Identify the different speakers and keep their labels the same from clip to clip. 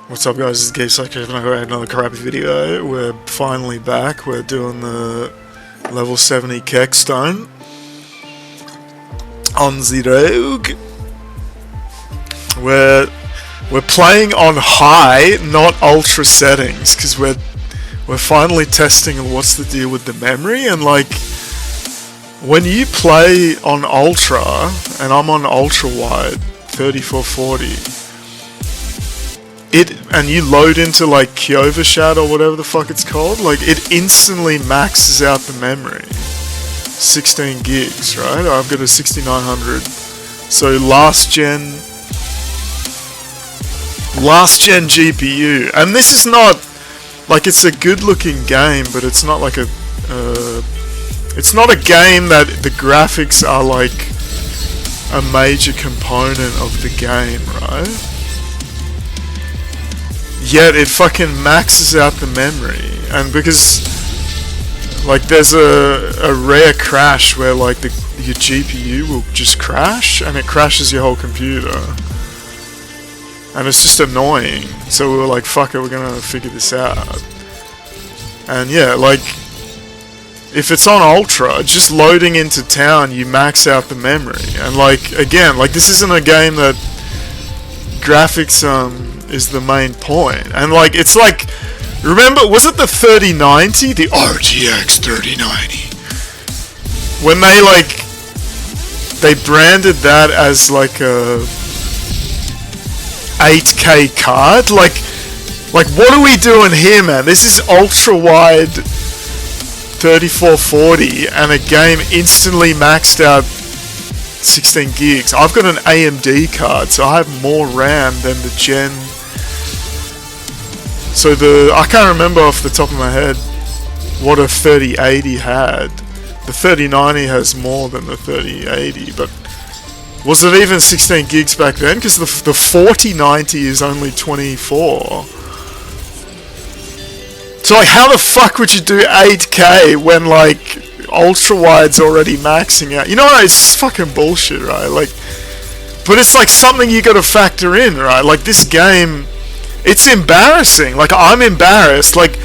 Speaker 1: What's up guys, it's Gabe Psycho and I got another crappy video. We're finally back. We're doing the level 70 Kekstone on the rogue. We're playing on high, not ultra settings, because we're finally testing what's the deal with the memory. And like, when you play on ultra, and I'm on ultra wide 3440, and you load into like couldve or whatever the fuck it's called, like it instantly maxes out the memory. 16 gigs, right? I've got a 6900. So last gen GPU. And this is not like, it's a good looking game, but it's not like it's not a game that the graphics are like a major component of the game, right? Yet it fucking maxes out the memory. And because like there's a rare crash where like your GPU will just crash and it crashes your whole computer, and it's just annoying. So we were like, fuck it, we're gonna figure this out. And yeah, like if it's on ultra, just loading into town, you max out the memory. And like, again, like this isn't a game that graphics is the main point. And like, it's like, remember, was it the 3090? The RTX 3090. When they branded that as like a 8K card. Like what are we doing here, man? This is ultra wide 3440 and a game instantly maxed out 16 gigs. I've got an AMD card, so I have more RAM than the gen. So I can't remember off the top of my head what a 3080 had. The 3090 has more than the 3080, but was it even 16 gigs back then? Because the 4090 is only 24. So like, how the fuck would you do 8K when like ultra wide's already maxing out? You know what? It's just fucking bullshit, right? Like, but it's like something you got to factor in, right? Like this game, it's embarrassing. Like, I'm embarrassed. Like,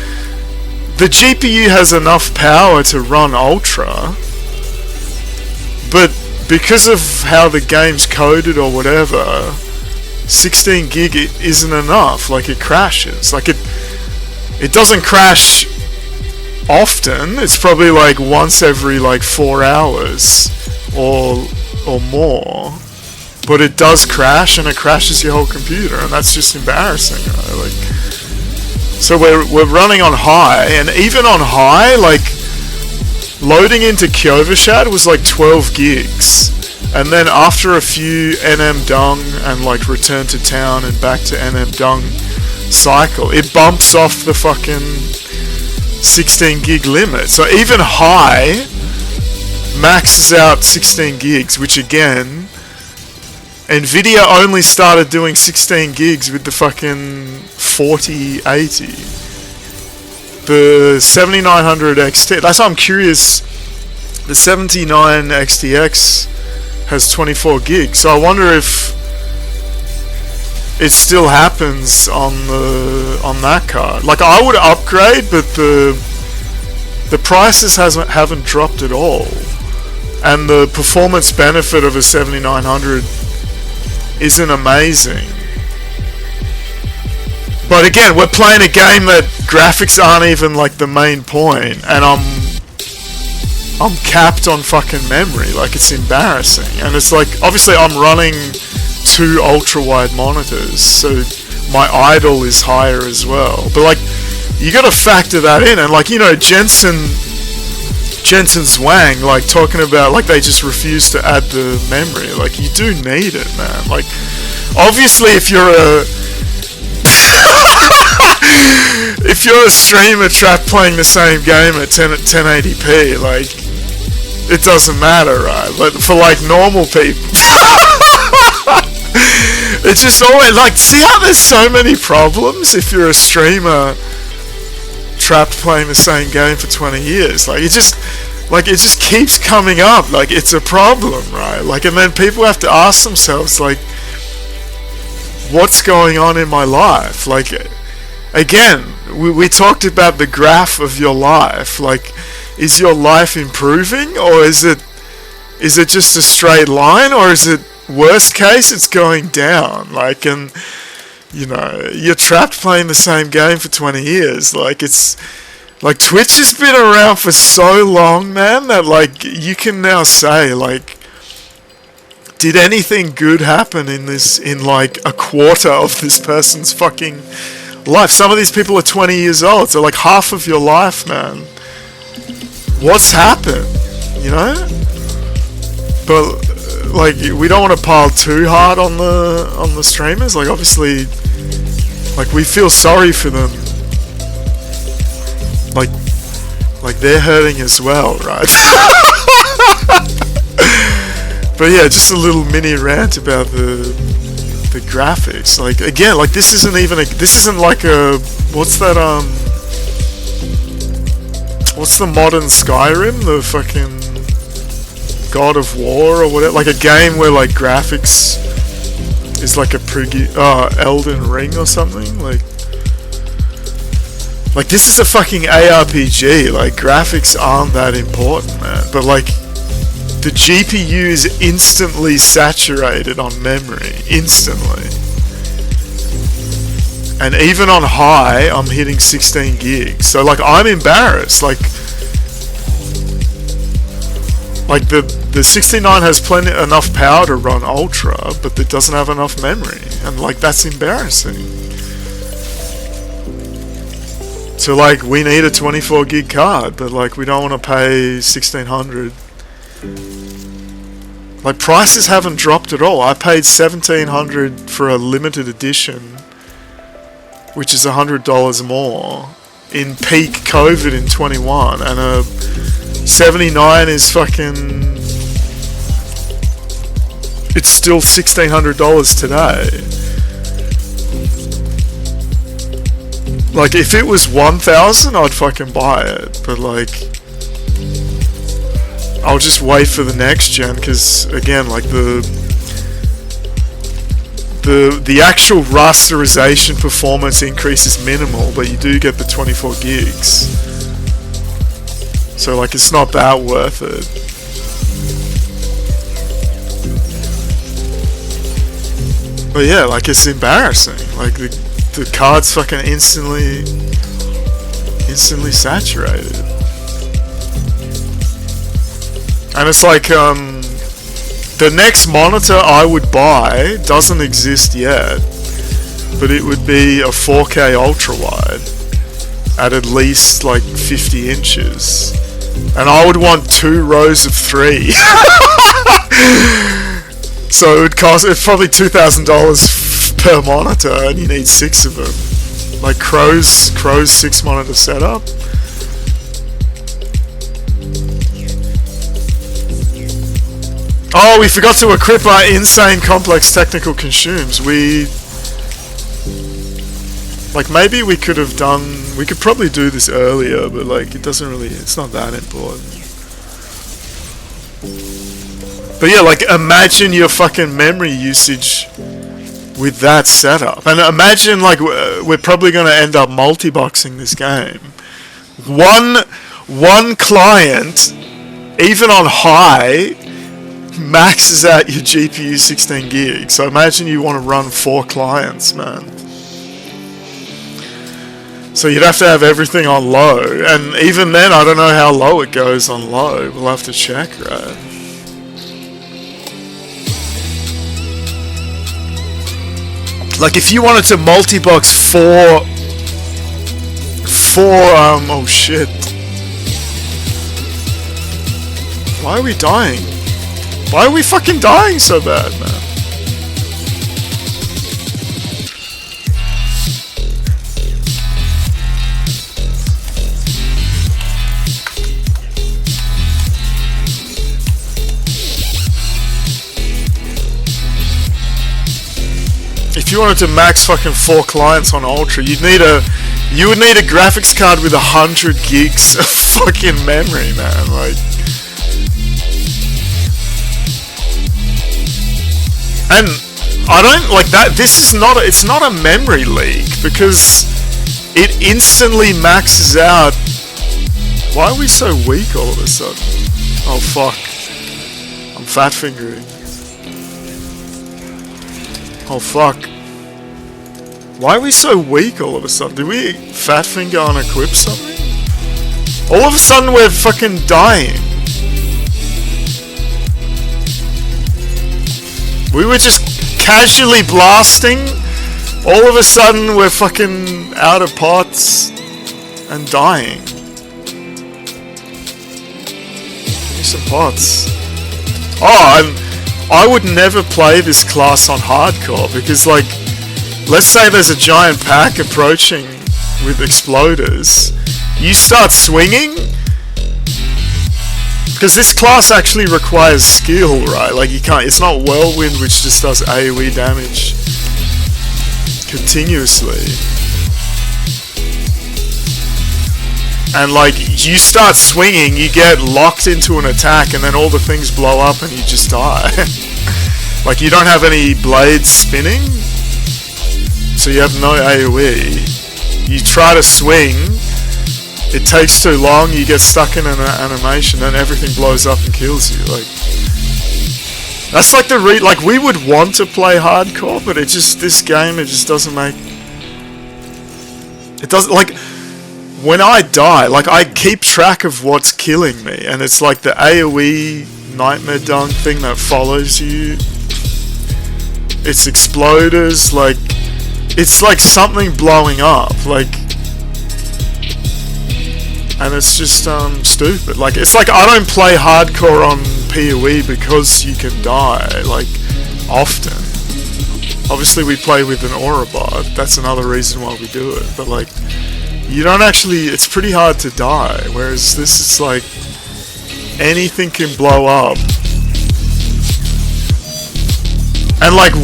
Speaker 1: the GPU has enough power to run ultra, but because of how the game's coded or whatever, 16 gig isn't enough. Like, it crashes. Like, it doesn't crash often. It's probably like once every like 4 hours or more. But it does crash, and it crashes your whole computer, and that's just embarrassing, right? Like, so we're running on high, and even on high, like loading into couldve was like 12 gigs, and then after a few NM dung and like return to town and back to NM dung cycle, it bumps off the fucking 16 gig limit. So even high maxes out 16 gigs, which again, Nvidia only started doing 16 gigs with the fucking 4080. The 7900 XT, that's why I'm curious, the 79 XTX has 24 gigs, so I wonder if it still happens on that card. Like, I would upgrade, but the prices haven't dropped at all, and the performance benefit of a 7900 isn't amazing. But again, we're playing a game that graphics aren't even like the main point, and I'm capped on fucking memory. Like, it's embarrassing. And it's like, obviously I'm running 2 ultra wide monitors, so my idle is higher as well. But like, you gotta factor that in. And like, you know, Jensen Zwang, like, talking about like they just refuse to add the memory. Like, you do need it, man. Like, obviously if you're a streamer trapped playing the same game at 1080p, like, it doesn't matter, right? But for like normal people, it's just always like, see how there's so many problems if you're a streamer trapped playing the same game for 20 years. Like, it just keeps coming up. Like, it's a problem, right? Like, and then people have to ask themselves, like, what's going on in my life? Like, again, we talked about the graph of your life. Like, is your life improving, or is it just a straight line, or is it, worst case, it's going down? Like, and you know, you're trapped playing the same game for 20 years. Like, it's like Twitch has been around for so long, man, that like you can now say, like, did anything good happen in like a quarter of this person's fucking life? Some of these people are 20 years old, so like half of your life, man. What's happened? You know? But like, we don't want to pile too hard on the streamers. Like, obviously, like, we feel sorry for them. Like they're hurting as well, right? But yeah, just a little mini rant about the graphics. Like, again, like, this isn't like a, what's that, what's the modern Skyrim, the fucking God of War or whatever, like a game where like graphics is like a Elden Ring or something. Like this is a fucking ARPG. Like, graphics aren't that important, man. But like, the GPU is instantly saturated on memory, instantly. And even on high, I'm hitting 16 gigs. So like, I'm embarrassed. Like the 69 has enough power to run Ultra, but it doesn't have enough memory, and like, that's embarrassing. So like, we need a 24 gig card, but like, we don't want to pay 1600. Like, prices haven't dropped at all. I paid 1700 for a limited edition, which is $100 more in peak COVID in 21, and a 79 is fucking, it's still $1,600 today. Like, if it was 1,000, I'd fucking buy it, but like, I'll just wait for the next gen, because again, like, the actual rasterization performance increase is minimal, but you do get the 24 gigs. So like, it's not that worth it. But yeah, like, it's embarrassing. Like, the card's fucking instantly saturated. And it's like, the next monitor I would buy doesn't exist yet, but it would be a 4K ultra wide at least like 50 inches, and I would want 2 rows of 3. So it would cost, it's probably $2,000 per monitor, and you need 6 of them. Like, Crow's 6 monitor setup. Oh, we forgot to equip our insane complex technical consumes. Like, maybe we could have we could probably do this earlier, but like, it's not that important. But yeah, like, imagine your fucking memory usage with that setup. And imagine, like, we're probably going to end up multi-boxing this game. One client, even on high, maxes out your GPU 16 gigs. So imagine you want to run 4 clients, man. So you'd have to have everything on low, and even then, I don't know how low it goes on low. We'll have to check, right? Like, if you wanted to multi-box 4 oh shit. Why are we dying? Why are we fucking dying so bad, man? If you wanted to max fucking 4 clients on Ultra, you would need a graphics card with 100 gigs of fucking memory, man. Like, and I don't like that. This is not. It's not a memory leak because it instantly maxes out. Why are we so weak all of a sudden? Oh fuck! I'm fat fingering. Oh fuck! Why are we so weak all of a sudden? Did we fat finger on equip something? All of a sudden we're fucking dying. We were just casually blasting. All of a sudden we're fucking out of pots and dying. Give me some pots. Oh, I would never play this class on hardcore because, like, let's say there's a giant pack approaching with exploders. You start swinging, because this class actually requires skill, right? Like, you can't, it's not Whirlwind which just does AoE damage continuously. And like, you start swinging, you get locked into an attack, and then all the things blow up and you just die. Like, you don't have any blades spinning, so you have no AoE. You try to swing, it takes too long, you get stuck in an animation, and everything blows up and kills you. Like, that's like like, we would want to play hardcore, but it just, this game, it just doesn't make, it doesn't, like, when I die, like, I keep track of what's killing me, and it's like the AoE nightmare dung thing that follows you. It's exploders, like, it's like something blowing up, like, and it's just stupid. Like, it's like I don't play hardcore on PoE because you can die, like, often. Obviously we play with an aura bot, that's another reason why we do it, but like, you don't actually, it's pretty hard to die, whereas this is like, anything can blow up. And like,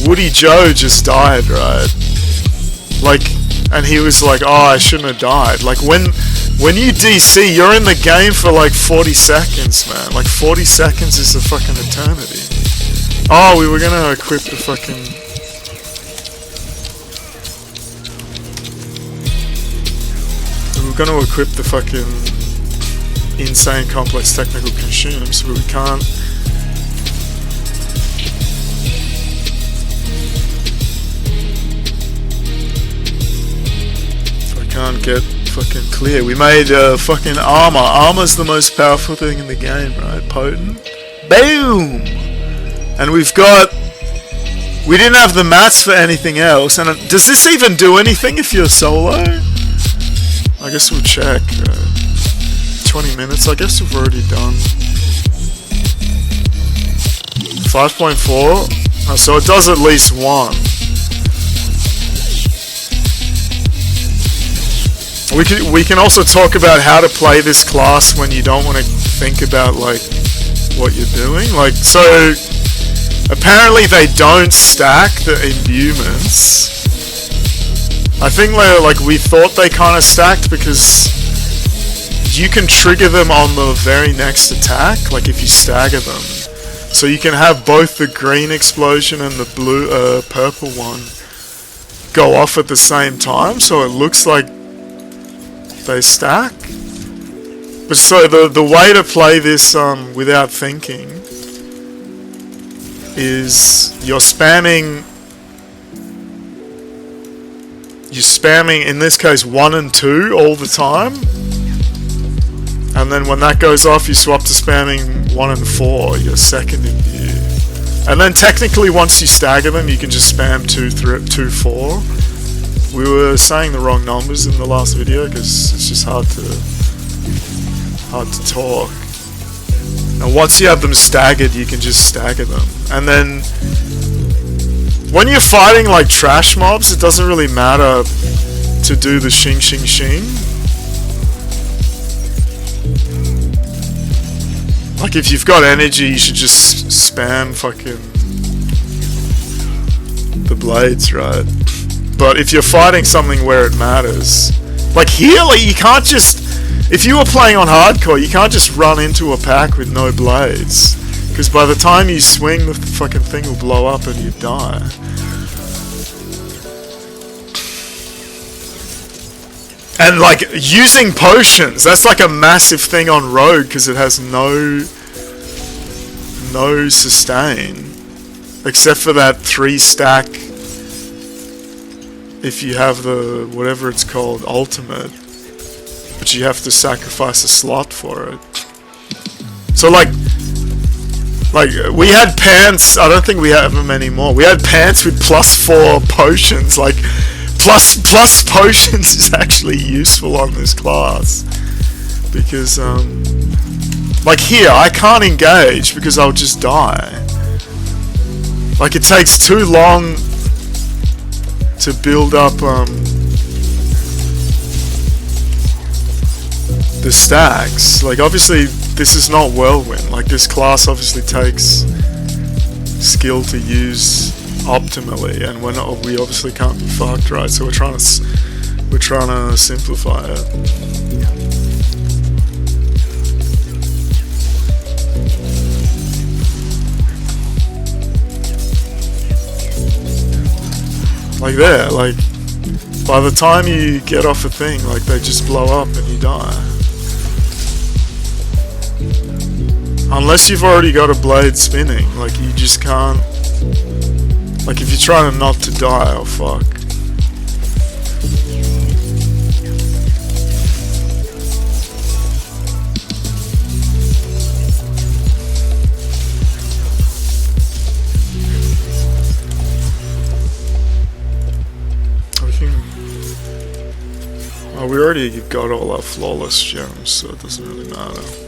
Speaker 1: Woody Joe just died, right? Like, and he was like, oh, I shouldn't have died. Like, when you DC, you're in the game for like 40 seconds, man. Like, 40 seconds is a fucking eternity. Oh, we were gonna equip the fucking... We were gonna equip the fucking insane complex technical consumes, but we can't. Can't get fucking clear. We made fucking armor. Armor's the most powerful thing in the game, right? Potent. Boom! And we've got... We didn't have the mats for anything else. And does this even do anything if you're solo? I guess we'll check. 20 minutes. I guess we've already done 5.4. Oh, so it does at least one. We can also talk about how to play this class when you don't want to think about like what you're doing. Like, so apparently they don't stack the imbuements. I think like we thought they kind of stacked because you can trigger them on the very next attack, like if you stagger them. So you can have both the green explosion and the blue purple one go off at the same time, so it looks like they stack. But so the way to play this without thinking is you're spamming in this case 1 and 2 all the time, and then when that goes off you swap to spamming 1 and 4, your second imbue. And then technically once you stagger them you can just spam 2, 4. We were saying the wrong numbers in the last video because it's just hard to talk. And once you have them staggered, you can just stagger them. And then when you're fighting like trash mobs, it doesn't really matter to do the shing shing shing. Like, if you've got energy, you should just spam fucking the blades, right? But if you're fighting something where it matters, like here, like you can't just, if you were playing on hardcore, you can't just run into a pack with no blades, Because by the time you swing, the fucking thing will blow up and you die. And like using potions, that's like a massive thing on Rogue because it has no sustain, except for that 3 stack. If you have the whatever it's called, ultimate, but you have to sacrifice a slot for it. So like we had pants. I don't think we have them anymore. We had pants with +4 potions. Like plus potions is actually useful on this class because like here I can't engage because I'll just die. Like it takes too long to build up the stacks. Like obviously this is not Whirlwind. Like this class obviously takes skill to use optimally, and we obviously can't be fucked, right? So we're trying to simplify it. Like there, like by the time you get off a thing, like they just blow up and you die. Unless you've already got a blade spinning, like you just can't. Like if you're trying not to die, oh fuck. Oh, we already got all our flawless gems, so it doesn't really matter.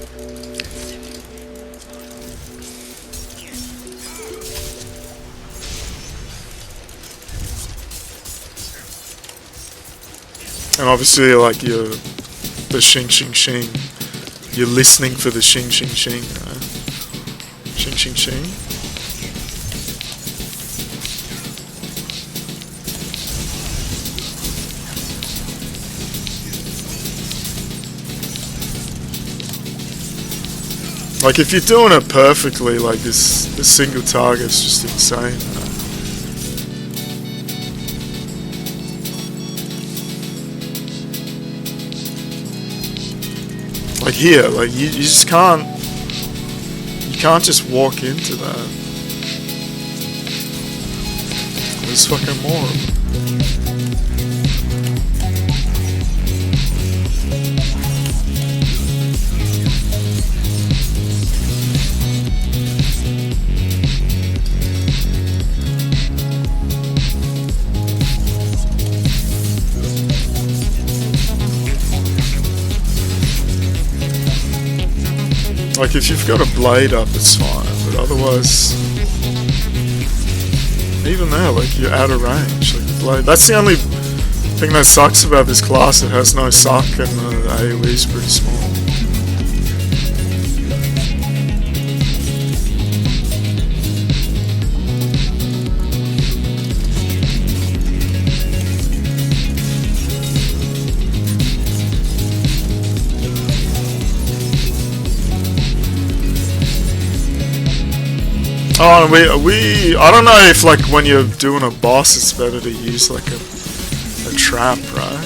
Speaker 1: And obviously, like the shing shing shing, you're listening for the shing shing shing, right? Shing shing shing. Like if you're doing it perfectly, like this single target's just insane, man. Like here, like you just can't just walk into that. There's fucking more of them. Like if you've got a blade up, it's fine, but otherwise, even there, like you're out of range. Like the blade, that's the only thing that sucks about this class. It has no suck, and the AoE is pretty small. Oh, I don't know if like when you're doing a boss, it's better to use like a trap, right?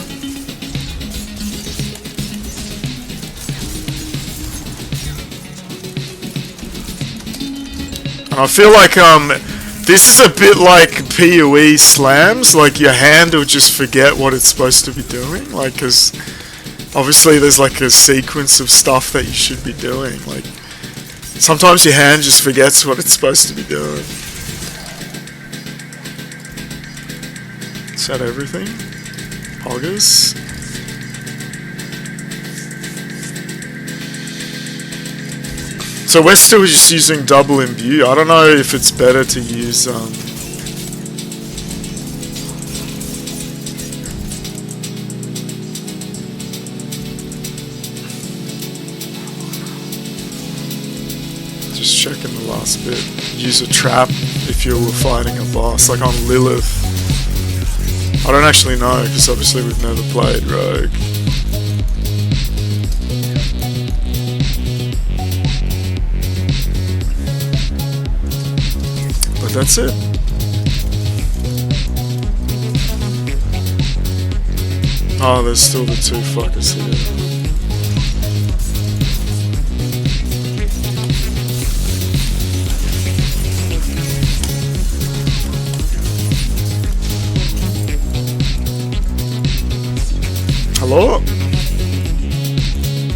Speaker 1: And I feel like this is a bit like PoE slams. Like your hand will just forget what it's supposed to be doing. Like, because obviously there's like a sequence of stuff that you should be doing. Like. Sometimes your hand just forgets what it's supposed to be doing. Is that everything? Poggers? So we're still just using double imbue. I don't know if it's better to use just checking the last bit. Use a trap if you were fighting a boss, like on Lilith. I don't actually know, because obviously we've never played Rogue. that's it. Oh, there's still the two fuckers here. Hello?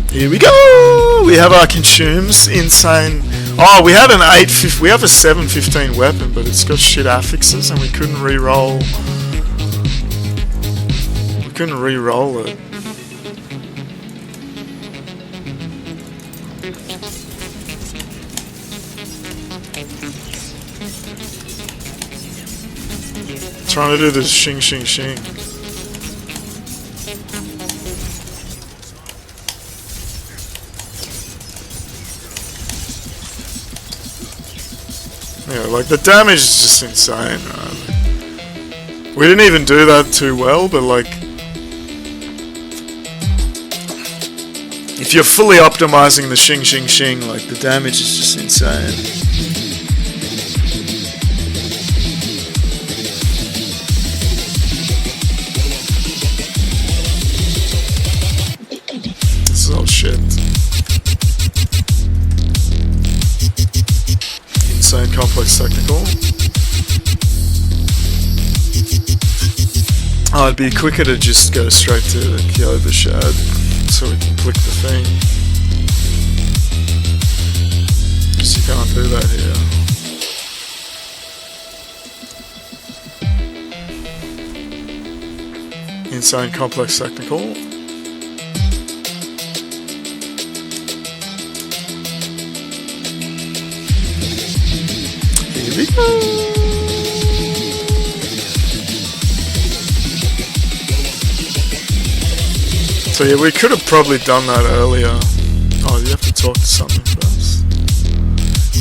Speaker 1: Here we go! We have our consumes, insane. Oh, we had an 850, we have a 715 weapon, but it's got shit affixes and we couldn't re-roll. We couldn't re-roll it. Trying to do this shing shing shing. Yeah, like the damage is just insane, right? We didn't even do that too well, but like, if you're fully optimizing the shing shing shing, like the damage is just insane. This is all shit. Insane complex technical. Oh, it'd be quicker to just go straight to the couldve shad so we can click the thing. Because you can't do that here. Insane complex technical. Here we go. So yeah, we could have probably done that earlier. Oh, you have to talk to something first.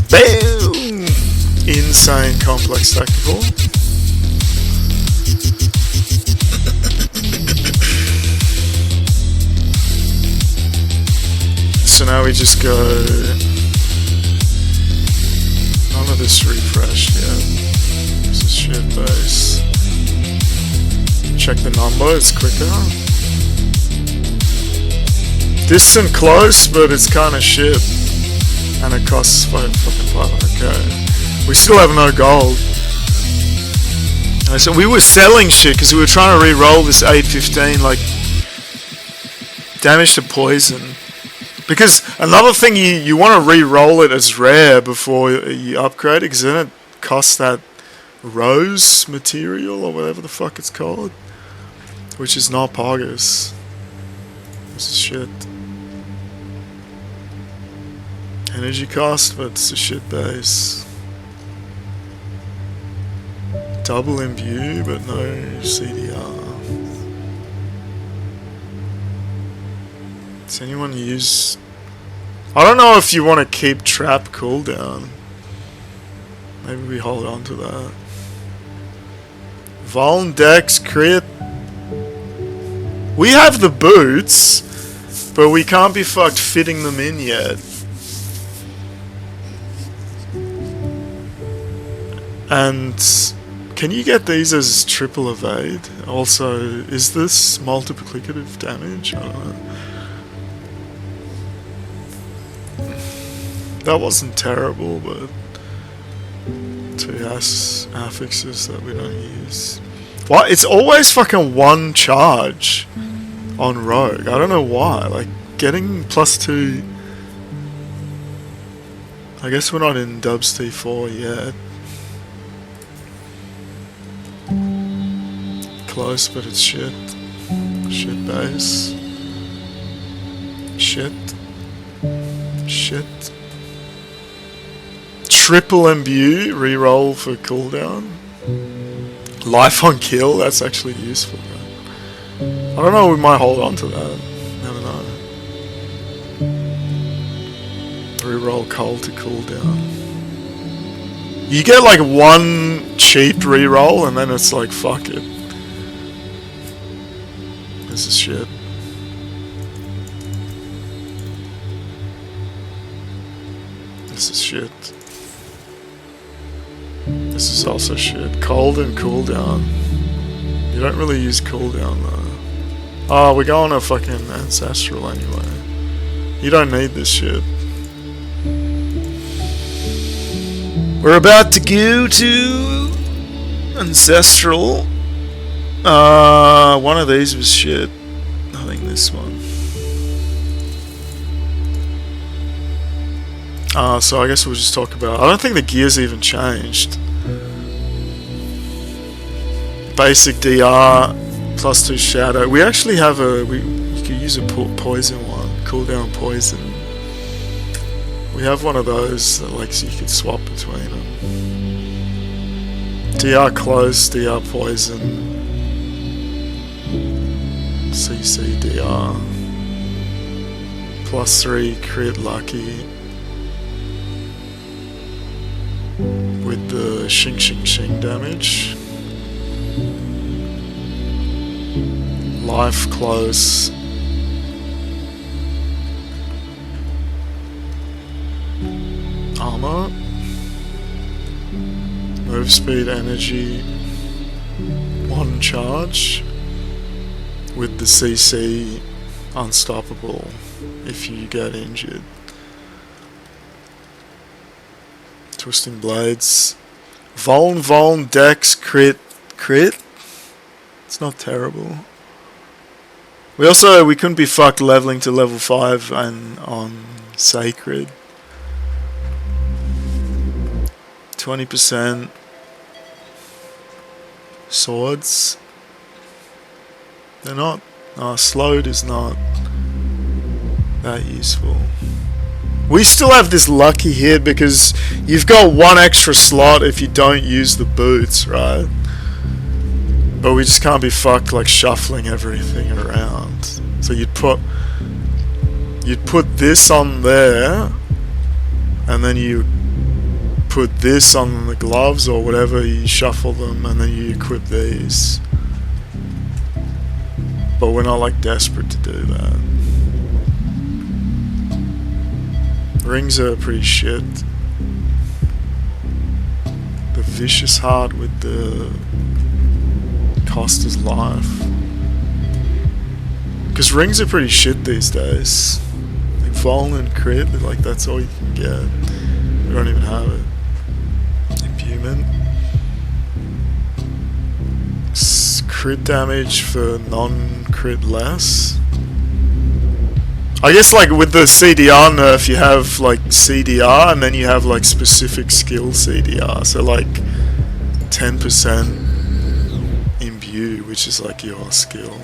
Speaker 1: Boom! Insane complex technical. So now we just go. None of this refreshed yet. This is shit base. Check the number, it's quicker. Distant close, but it's kind of shit. And it costs fucking 500k. We still have no gold. So we were selling shit because we were trying to re-roll this 815, like, damage to poison. Because another thing, you want to re-roll it as rare before you upgrade it, because then it costs that rose material or whatever the fuck it's called, which is not Pogus. This is shit. Energy cost, but it's a shit base. Double imbue, but no CDR. Does anyone use... I don't know if you want to keep trap cooldown. Maybe we hold on to that. Vuln, Dex, crit. We have the boots, but we can't be fucked fitting them in yet. And can you get these as triple evade? Also, is this multiplicative damage? I don't know. That wasn't terrible, but two affixes that we don't use. What? It's always fucking one charge on rogue. I don't know why. Like, getting +2... I guess we're not in DUBZ 4 yet. Close, but it's shit. Shit base. Shit. Shit. Triple imbue, reroll for cooldown. Life on kill, that's actually useful, right? I don't know, we might hold on to that. Never know. Reroll cold to cooldown. You get like one cheap reroll and then it's like, fuck it. This is shit. This is shit. This is also shit. Cold and cooldown. You don't really use cooldown though. Oh, we're going to fucking Ancestral anyway. You don't need this shit. We're about to go to Ancestral. One of these was shit. I think this one. So I guess we'll just talk about... I don't think the gear's even changed. Basic DR, +2 shadow. We actually have a... you could use a poison one. Cooldown poison. We have one of those that, like, so you could swap between them. DR close, DR poison. CC DR. +3 crit lucky. With the shing shing shing damage. Life close. Armor. Move speed energy. 1 charge. With the CC unstoppable if you get injured. Twisting blades. Vuln, dex, crit. It's not terrible. We couldn't be fucked leveling to level 5 and on Sacred. 20%. Swords. They're not... slowed is not that useful. We still have this lucky here because you've got 1 extra slot if you don't use the boots, right? But we just can't be fucked like shuffling everything around. So you'd put this on there, and then you put this on the gloves or whatever, you shuffle them, and then you equip these. But we're not like desperate to do that. Rings are pretty shit. The vicious heart with the cost is life. Because rings are pretty shit these days. Like Vol and crit, like that's all you can get. We don't even have it. Imbuement. Crit damage for non-crit less. I guess like with the CDR nerf you have like CDR and then you have like specific skill CDR. So like 10% imbue, which is like your skill.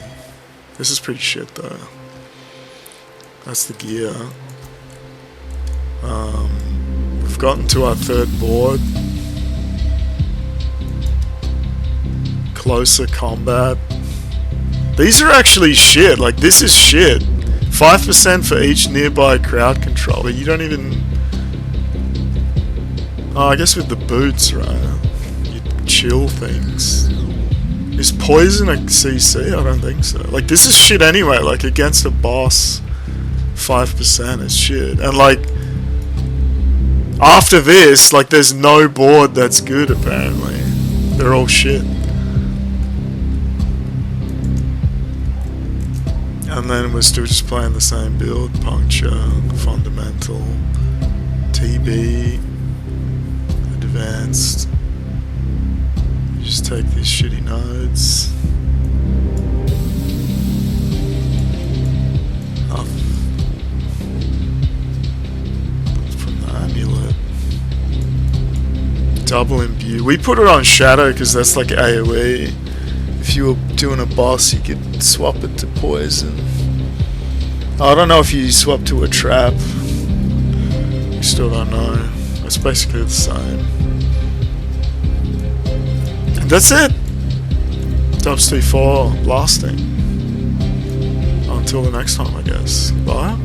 Speaker 1: This is pretty shit though. That's the gear. We've gotten to our 3rd board. Closer combat. These are actually shit. Like this is shit. 5% for each nearby crowd control, but you don't even... Oh, I guess with the boots, right? You chill things. Is poison a CC? I don't think so. Like, this is shit anyway, like, against a boss, 5% is shit. And, like, after this, like, there's no board that's good, apparently. They're all shit. And then we're still just playing the same build. Puncture, fundamental, TB, advanced. You just take these shitty nodes. Up from the amulet. Double imbue. We put it on shadow because that's like AoE. If you were doing a boss, you could swap it to poison. I don't know if you swap to a trap. We still don't know. It's basically the same. And that's it. DUBZ 4 blasting. Until the next time, I guess. Bye.